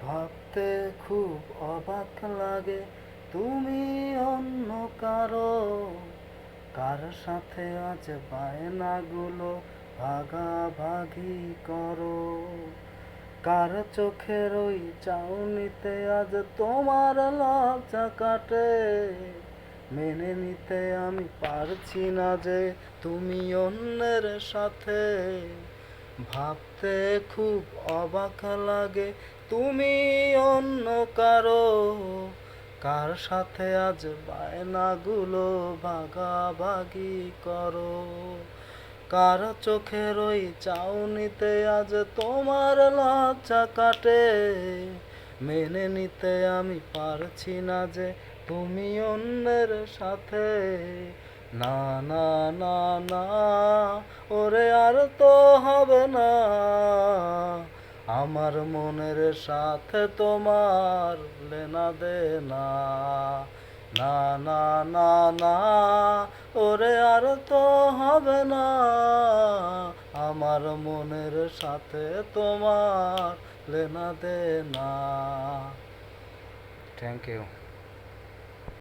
ভাবতে খুব অবাক লাগে তুমি অন্য কারো, কার সাথে আজ বায়নাগুলো ভাগাভাগি করো। কার চোখের ওই চাউনিতে আজ তোমার লজ্জা কাটে, মেনে নিতে আমি পারছি না যে তুমি অন্যের সাথে। ভাবতে খুব অবাক লাগে তুমি অন্য কারো, কার সাথে আজ বায়নাগুলো ভাগাভাগি করো। কার চোখের ওই চাউনিতে আজ তোমার লজ্জা কাটে, মেনে নিতে আমি পারছি না যে তুমি অন্যের সাথে। না না না না, ওরে আর তো হবে না, আমার মনের সাথে তোমার লেনা দেনা। না না না না, ওরে আর তো হবে না, আমার মনের সাথে তোমার লেনা দেনা। Thank you.